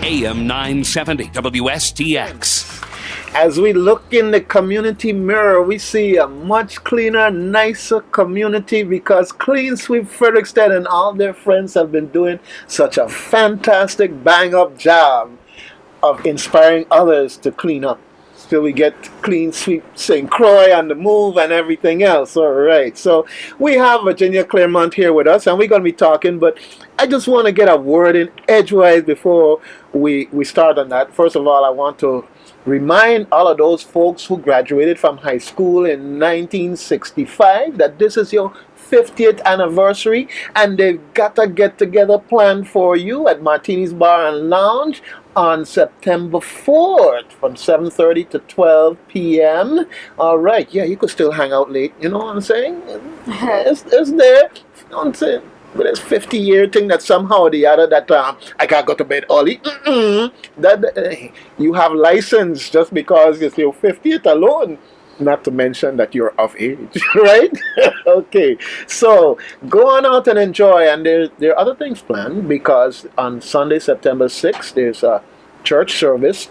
AM 970 WSTX. As we look in the community mirror, we see a much cleaner, nicer community because Clean Sweep Fredriksted and all their friends have been doing such a fantastic bang-up job of inspiring others to clean up. So we get Clean Sweep St. Croix on the move and everything else. All right. So we have Virginia Claremont here with us, and we're going to be talking, but I just want to get a word in edgewise before we start on that. First of all, I want to remind all of those folks who graduated from high school in 1965 that this is your 50th anniversary, and they've got a get-together planned for you at Martini's Bar and Lounge on September 4th from 7:30 to 12 p.m. All right, yeah, you could still hang out late, you know what I'm saying? It's there, you know what I'm saying? But it's 50-year thing that somehow or the other that I can't go to bed early. You have license just because it's your 50th alone. Not to mention that you're of age, right? Okay, so go on out and enjoy. And there are other things planned because on Sunday, September 6th, there's a church service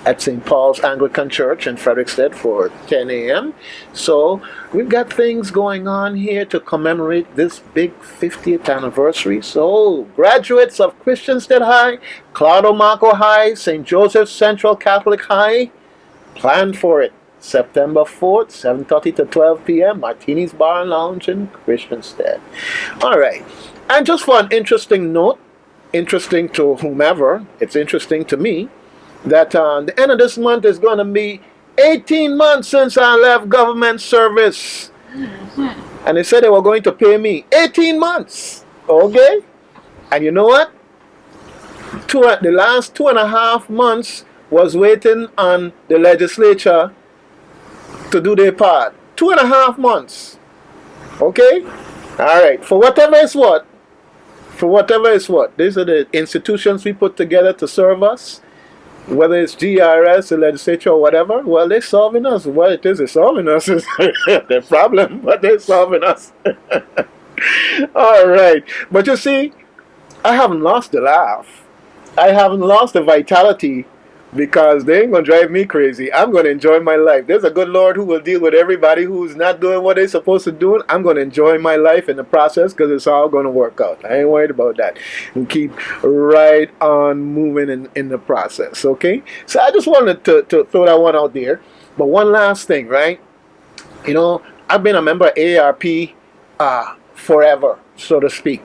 at St. Paul's Anglican Church in Fredriksted for 10 a.m. So we've got things going on here to commemorate this big 50th anniversary. So graduates of Christiansted High, Claudio Marco High, St. Joseph's Central Catholic High, plan for it. September 4th, 7:30 to 12 p.m., Martini's Bar and Lounge in Christiansted. All right. And just for an interesting note, interesting to whomever, it's interesting to me, that the end of this month is going to be 18 months since I left government service. And they said they were going to pay me 18 months. Okay? And you know what? The last 2.5 months was waiting on the legislature to do their part. 2.5 months. Okay? Alright. For whatever it's what. These are the institutions we put together to serve us. Whether it's GRS, the legislature, or whatever. Well, they're solving us. What it is, they're solving us is their problem, but they're solving us. Alright. But you see, I haven't lost the laugh. I haven't lost the vitality. Because they ain't going to drive me crazy. I'm going to enjoy my life. There's a good Lord who will deal with everybody who's not doing what they're supposed to do. I'm going to enjoy my life in the process because it's all going to work out. I ain't worried about that. And keep right on moving in the process, okay? So I just wanted to throw that one out there. But one last thing, right? You know, I've been a member of AARP forever, so to speak.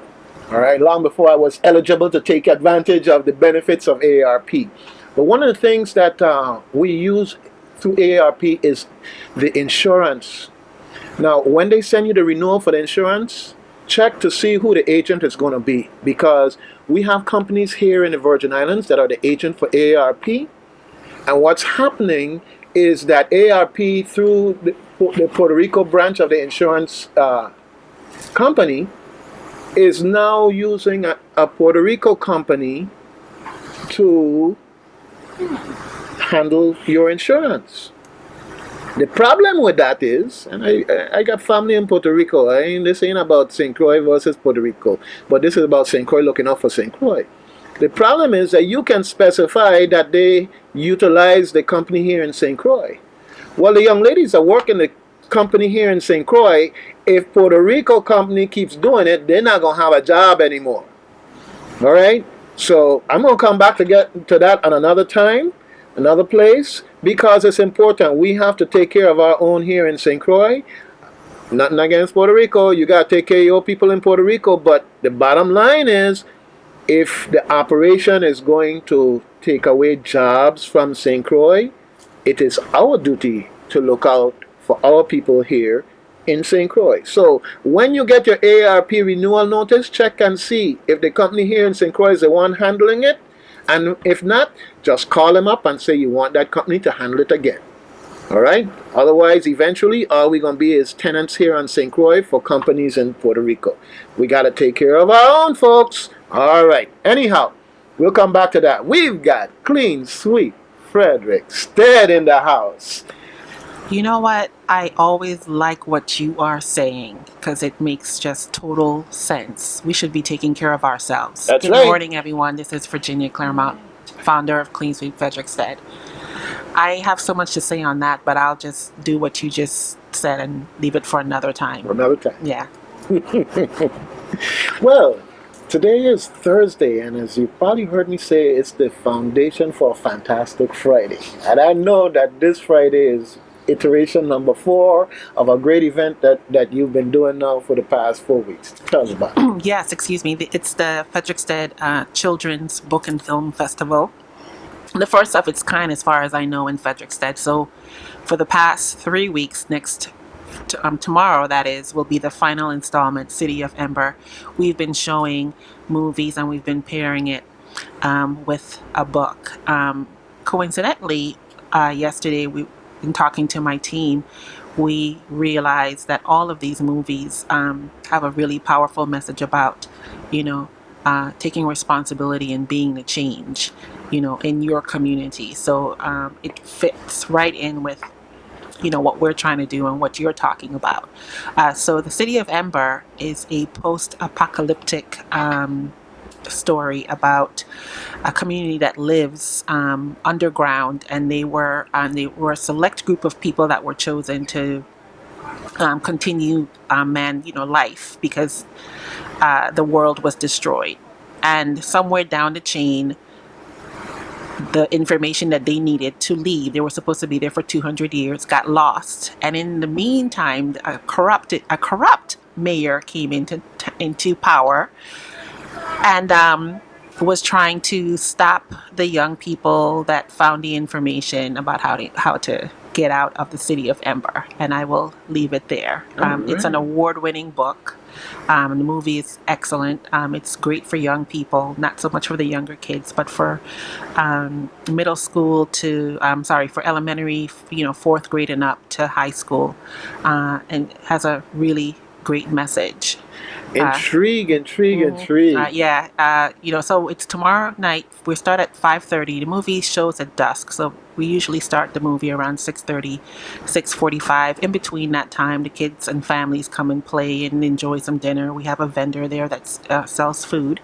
All right? Long before I was eligible to take advantage of the benefits of AARP. But one of the things that we use through AARP is the insurance. Now, when they send you the renewal for the insurance, check to see who the agent is going to be. Because we have companies here in the Virgin Islands that are the agent for AARP. And what's happening is that AARP, through the Puerto Rico branch of the insurance company, is now using a Puerto Rico company to handle your insurance. The problem with that is, and I got family in Puerto Rico. This ain't about St. Croix versus Puerto Rico, but this is about St. Croix looking out for St. Croix. The problem is that you can specify that they utilize the company here in St. Croix. Well, the young ladies are working the company here in St. Croix. If Puerto Rico company keeps doing it, they're not going to have a job anymore. All right? So I'm going to come back to get to that at another time, another place, because it's important. We have to take care of our own here in St. Croix. Nothing against Puerto Rico. You got to take care of your people in Puerto Rico. But the bottom line is, if the operation is going to take away jobs from St. Croix, it is our duty to look out for our people here in St. Croix. So when you get your AARP renewal notice, check and see if the company here in St. Croix is the one handling it. And if not, just call them up and say you want that company to handle it again. All right? Otherwise, eventually, all we're going to be is tenants here on St. Croix for companies in Puerto Rico. We got to take care of our own folks. All right. Anyhow, we'll come back to that. We've got Clean Sweep Fredriksted in the house. You know what? I always like what you are saying because it makes just total sense. We should be taking care of ourselves. That's Good right. morning, everyone. This is Virginia Claremont. founder of Clean Sweep Fredriksted. I have so much to say on that, but I'll just do what you just said and leave it for another time. For another time. Yeah. Well, today is Thursday, and as you probably heard me say, it's the foundation for a fantastic Friday. And I know that this Friday is iteration number 4 of a great event that you've been doing now for the past 4 weeks. Tell us about it. Yes, excuse me. It's the Fredriksted Children's Book and Film Festival. The first of its kind, as far as I know, in Fredriksted. So, for the past 3 weeks, tomorrow, that is, will be the final installment, City of Ember. We've been showing movies and we've been pairing it with a book. Coincidentally, yesterday, in talking to my team, we realized that all of these movies have a really powerful message about, taking responsibility and being the change, in your community. So it fits right in with, what we're trying to do and what you're talking about. So the City of Ember is a post-apocalyptic story about a community that lives underground, and they were a select group of people that were chosen to continue life because the world was destroyed. And somewhere down the chain, the information that they needed to leave, they were supposed to be there for 200 years, got lost. And in the meantime, a corrupt mayor came into power and was trying to stop the young people that found the information about how to get out of the City of Ember. And I will leave it there. It's an award-winning book. The movie is excellent. It's great for young people, not so much for the younger kids, but for middle school for elementary, 4th grade and up to high school, and has a really great message. Intrigue. So it's tomorrow night. We start at 5:30. The movie shows at dusk, so we usually start the movie around 6:30, 6:45. In between that time, the kids and families come and play and enjoy some dinner. We have a vendor there that sells food.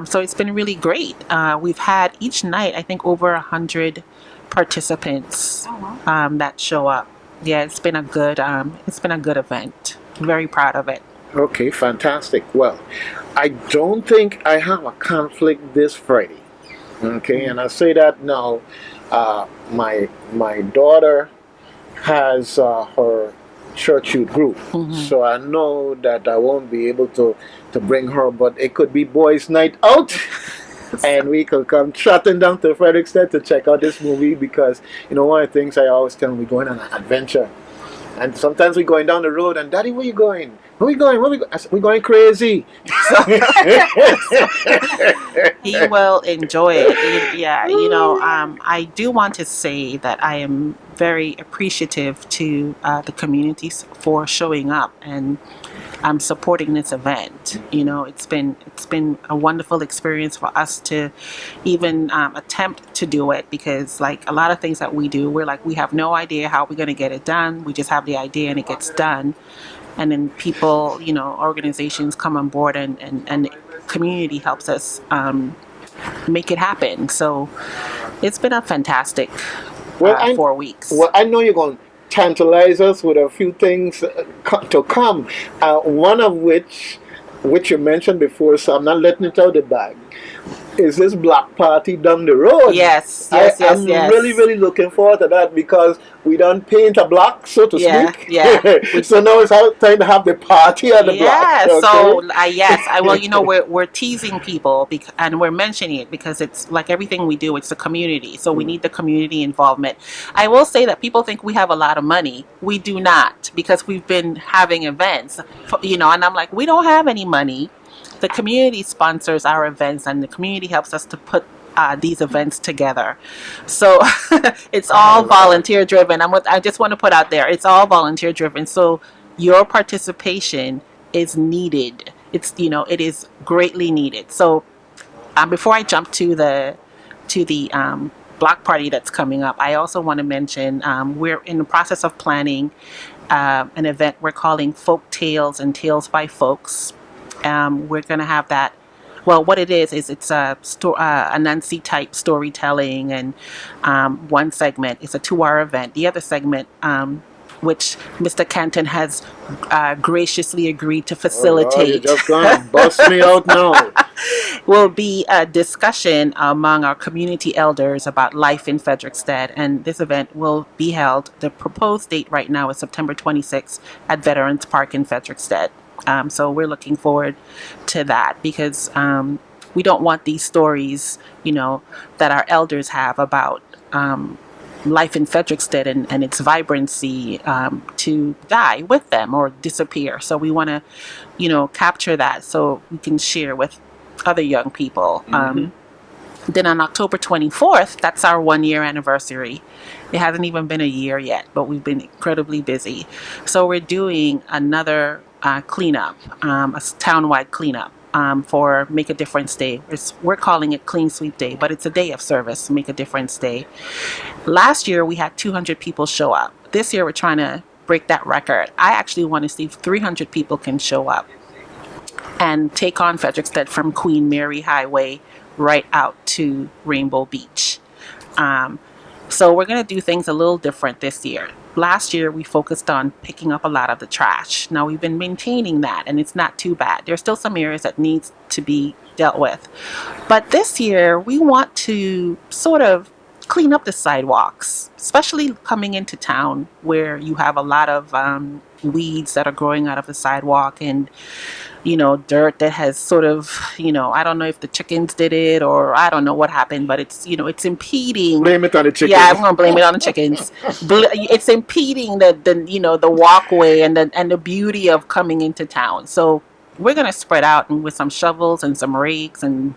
So it's been really great. We've had each night, I think, over 100 participants that show up. Yeah, it's been a good event. I'm very proud of it. Okay, fantastic. Well, I don't think I have a conflict this Friday. Okay, and I say that now. My daughter has her church youth group, so I know that I won't be able to bring her, but it could be boys' night out. And we could come trotting down to Fredriksted to check out this movie because, one of the things I always tell them, we're going on an adventure. And sometimes we're going down the road and, Daddy, where you going? Where we going? We're going crazy. He will enjoy it. Yeah, I do want to say that I am very appreciative to the communities for showing up and supporting this event. It's been a wonderful experience for us to even attempt to do it, because like a lot of things that we do, we have no idea how we're going to get it done. We just have the idea and it gets done. And then people, organizations come on board and the community helps us make it happen. So it's been a fantastic 4 weeks. Well, I know you're going to tantalize us with a few things to come. One of which you mentioned before, so I'm not letting it out of the bag, is this block party down the road. Yes. I'm really, really looking forward to that because we done paint a block, so to speak. Yeah. So now it's time to have the party on the block. Okay? So we're teasing people and we're mentioning it because it's like everything we do, it's a community. So we need the community involvement. I will say that people think we have a lot of money. We do not, because we've been having events, and I'm like, we don't have any money. The community sponsors our events and the community helps us to put these events together. So it's all volunteer driven. I just want to put out there, it's all volunteer driven. So your participation is needed. It is greatly needed. So before I jump to the block party that's coming up, I also want to mention we're in the process of planning an event we're calling Folk Tales and Tales by Folks. We're going to have that Well, what it is it's a Nancy type storytelling, and one segment is a 2-hour event. The other segment, which Mr. Canton has graciously agreed to Oh Lord, you facilitate, just gonna bust me out now. will be a discussion among our community elders about life in Fredriksted. And this event will be held, the proposed date right now is September 26th at Veterans Park in Fredriksted. So we're looking forward to that, because we don't want these stories, that our elders have about life in Fredriksted and its vibrancy to die with them or disappear. So we want to, capture that so we can share with other young people. Then on October 24th, that's our 1-year anniversary. It hasn't even been a year yet, but we've been incredibly busy. So we're doing another cleanup, a townwide cleanup for Make a Difference Day. We're calling it Clean Sweep Day, but it's a day of service, Make a Difference Day. Last year, we had 200 people show up. This year, we're trying to break that record. I actually want to see if 300 people can show up and take on Fredriksted from Queen Mary Highway right out to Rainbow Beach. So we're going to do things a little different this year. Last year, we focused on picking up a lot of the trash. Now, we've been maintaining that, and it's not too bad. There's still some areas that needs to be dealt with. But this year, we want to sort of clean up the sidewalks, especially coming into town where you have a lot of weeds that are growing out of the sidewalk, and dirt that has sort of, I don't know if the chickens did it, or I don't know what happened, but it's, it's impeding. Blame it on the chickens. Yeah, I'm gonna blame it on the chickens. It's impeding the walkway and the beauty of coming into town. So we're gonna spread out and with some shovels and some rakes and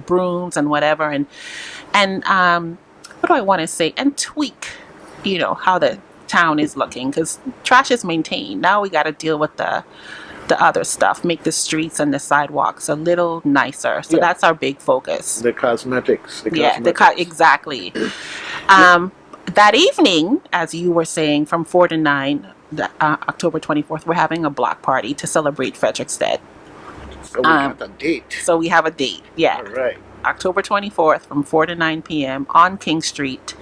brooms and whatever, and what do I want to say? And tweak, how the town is looking, because trash is maintained. Now we got to deal with the other stuff, make the streets and the sidewalks a little nicer. So that's our big focus. The cosmetics. Exactly. That evening, as you were saying, from 4 to 9, October 24th, we're having a block party to celebrate Fredriksted. So we got a date. So we have a date. Yeah. All right. October 24th from 4 to 9 p.m. on King Street.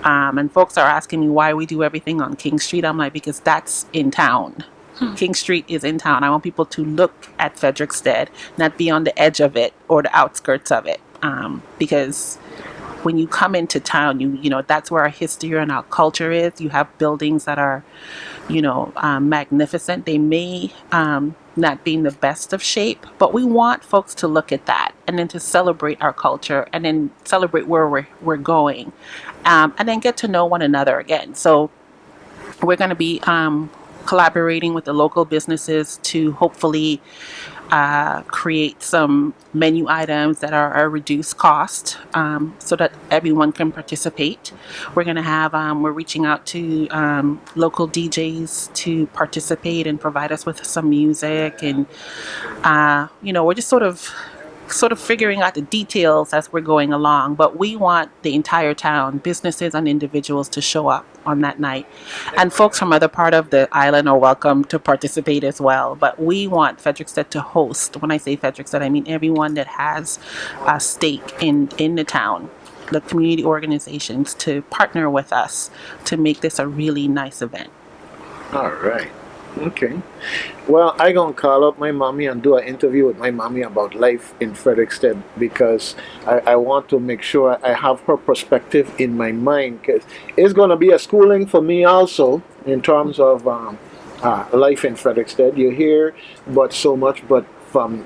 And folks are asking me why we do everything on King Street. I'm like, because that's in town. King Street is in town. I want people to look at Fredriksted, not be on the edge of it or the outskirts of it. Because when you come into town, you that's where our history and our culture is. You have buildings that are, magnificent. They may not be in the best of shape, but we want folks to look at that and then to celebrate our culture and then celebrate where we're going, and then get to know one another again. So we're going to be collaborating with the local businesses to hopefully create some menu items that are a reduced cost, so that everyone can participate. We're going to have, we're reaching out to local DJs to participate and provide us with some music. And, we're just sort of figuring out the details as we're going along. But we want the entire town, businesses and individuals, to show up on that night. And folks from other part of the island are welcome to participate as well. But we want Fredriksted to host. When I say Fredriksted, I mean everyone that has a stake in the town, the community organizations, to partner with us to make this a really nice event. All right. Okay. Well, I gonna call up my mommy and do an interview with my mommy about life in Fredriksted, because I want to make sure I have her perspective in my mind, because it's gonna be a schooling for me also in terms of life in Fredriksted. You hear but so much, but from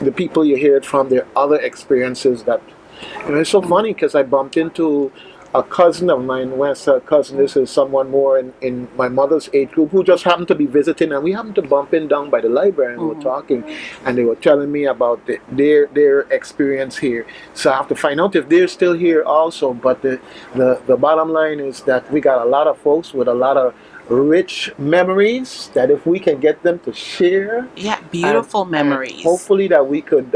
the people you hear it from, their other experiences that, it's so funny because I bumped into a cousin of mine, West, a cousin, this is someone more in my mother's age group, who just happened to be visiting, and we happened to bump in down by the library, and we were talking, and they were telling me about their experience here. So I have to find out if they're still here also. But the bottom line is that we got a lot of folks with a lot of rich memories that if we can get them to share, beautiful memories, and hopefully that we could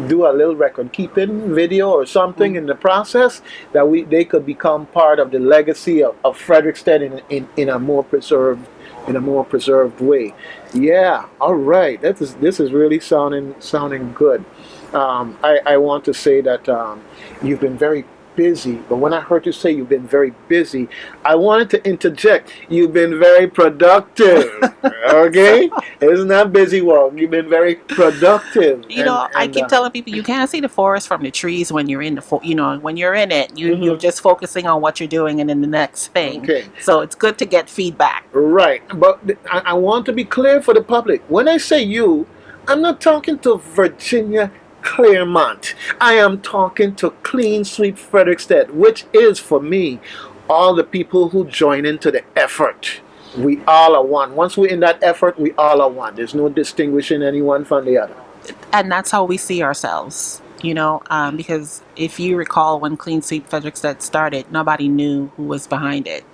do a little record keeping video or something in the process, that they could become part of the legacy of Fredriksted in a more preserved way. Yeah, all right. This is really sounding good. I want to say that you've been very busy, but when I heard you say you've been very busy, I wanted to interject. You've been very productive. Okay, it's not busy work. You've been very productive. I keep telling people you can't see the forest from the trees when you're in when you're in it, you're just focusing on what you're doing and then the next thing. Okay. So it's good to get feedback. Right, but I want to be clear for the public. When I say you, I'm not talking to Virginia Claremont. I am talking to Clean Sweep Fredriksted, which is, for me, all the people who join into the effort. We all are one. Once we're in that effort, we all are one. There's no distinguishing anyone from the other. And that's how we see ourselves, because if you recall when Clean Sweep Fredriksted started, nobody knew who was behind it.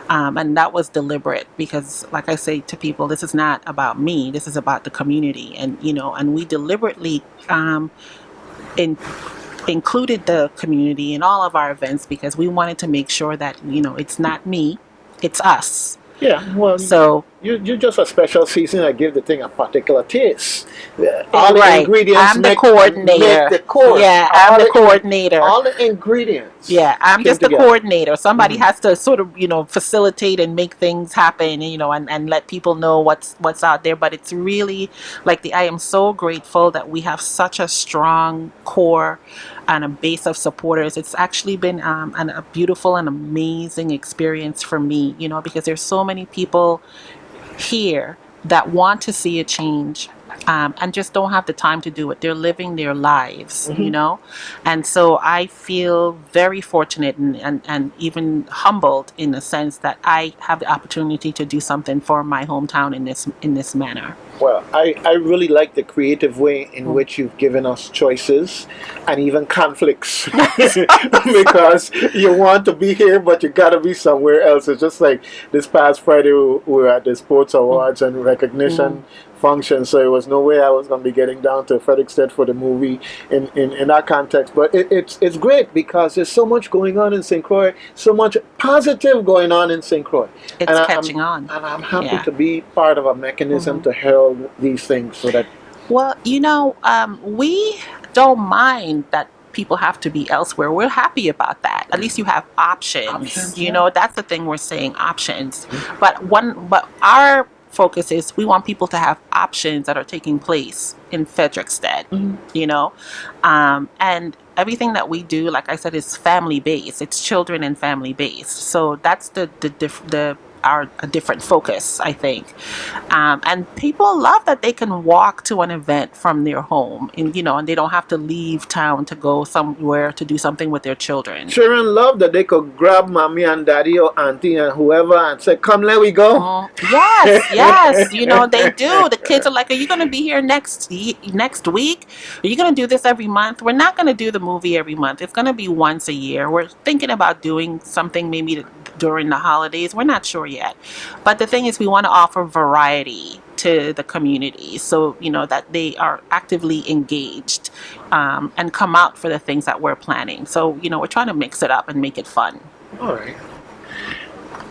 And that was deliberate because, like I say to people, this is not about me. This is about the community, and we deliberately included the community in all of our events because we wanted to make sure that it's not me, it's us. Yeah, well, so you're just a special season that give the thing a particular taste. All the ingredients. I'm the coordinator. Make the course. Yeah, I'm the coordinator. All the ingredients. Yeah, I'm just the coordinator. Somebody has to sort of facilitate and make things happen. And let people know what's out there. But it's really I am so grateful that we have such a strong core and a base of supporters. It's actually been a beautiful and amazing experience for me, because there's so many people here that want to see a change and just don't have the time to do it. They're living their lives, and so I feel very fortunate and even humbled in the sense that I have the opportunity to do something for my hometown in this manner. Well, I really like the creative way in which you've given us choices and even conflicts because you want to be here, but you got to be somewhere else. It's just like this past Friday, we were at the Sports Awards and recognition function, so it was no way I was going to be getting down to Fredriksted for the movie in that context. But it's great because there's so much going on in St. Croix, so much positive going on in St. Croix. It's catching on. And I'm happy to be part of a mechanism to herald these things so that... Well, we don't mind that people have to be elsewhere. We're happy about that. At least you have options. That's the thing we're saying, options. But our focus is we want people to have options that are taking place in Fredriksted, and everything that we do, like I said, is family based. It's children and family based. So that's a different focus, I think. And people love that they can walk to an event from their home and they don't have to leave town to go somewhere to do something with their children. Children love that they could grab mommy and daddy or auntie and whoever and say, come, let we go. Yes, they do. The kids are like, are you going to be here next week? Are you going to do this every month? We're not going to do the movie every month. It's going to be once a year. We're thinking about doing something maybe during the holidays. We're not sure yet. But the thing is, we want to offer variety to the community so, that they are actively engaged and come out for the things that we're planning. So, we're trying to mix it up and make it fun. All right.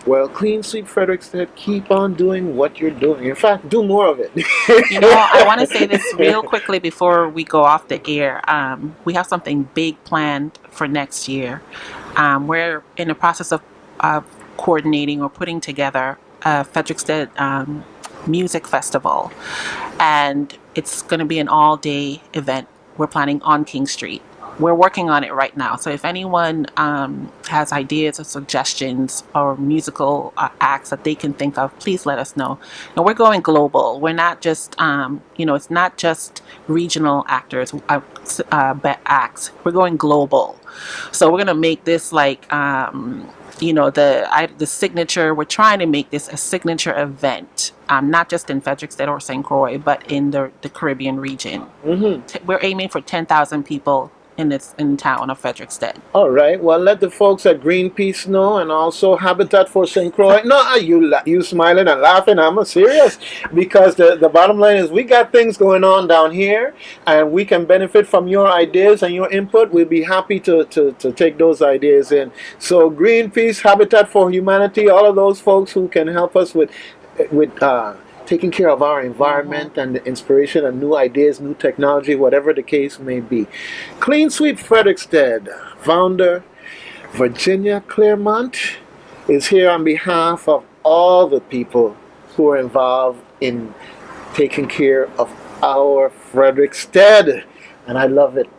Well, Clean Sweep Fredriksted, keep on doing what you're doing. In fact, do more of it. I want to say this real quickly before we go off the air. We have something big planned for next year. We're in the process of coordinating or putting together a Fredriksted music festival, and it's going to be an all-day event. We're planning on King Street. We're working on it right now, so if anyone has ideas or suggestions or musical acts that they can think of, please let us know. And we're going global. We're not just it's not just regional actors acts. We're going global, so we're going to make this the signature. We're trying to make this a signature event, not just in Fredriksted or St. Croix, but in the Caribbean region. We're aiming for 10,000 people in town of Fredriksted. All right. Well, let the folks at Greenpeace know, and also Habitat for St. Croix. No, you smiling and laughing. I'm serious, because the bottom line is we got things going on down here, and we can benefit from your ideas and your input. We'll be happy to take those ideas in. So Greenpeace, Habitat for Humanity, all of those folks who can help us with taking care of our environment and the inspiration and new ideas, new technology, whatever the case may be. Clean Sweep Fredriksted founder Virginia Claremont is here on behalf of all the people who are involved in taking care of our Fredriksted, and I love it.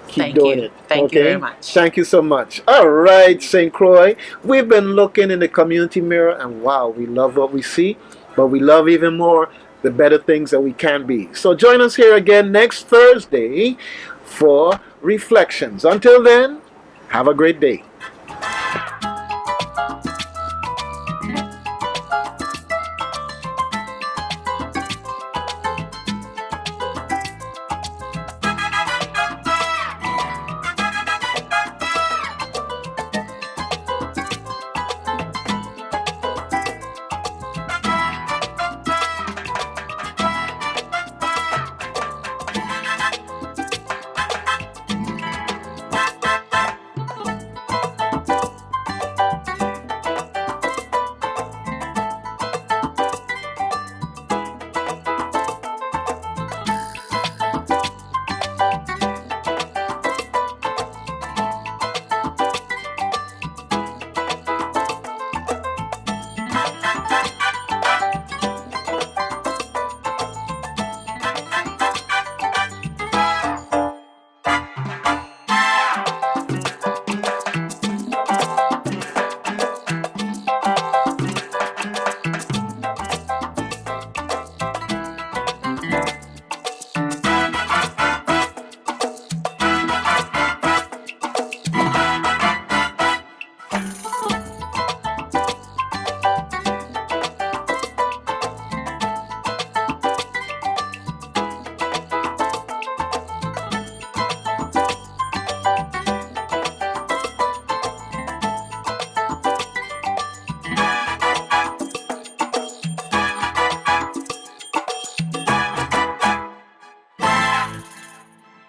Keep Thank doing you. it. Thank you very much. Thank you so much. All right, St. Croix. We've been looking in the community mirror, and wow, we love what we see, but we love even more the better things that we can be. So join us here again next Thursday for Reflections. Until then, have a great day.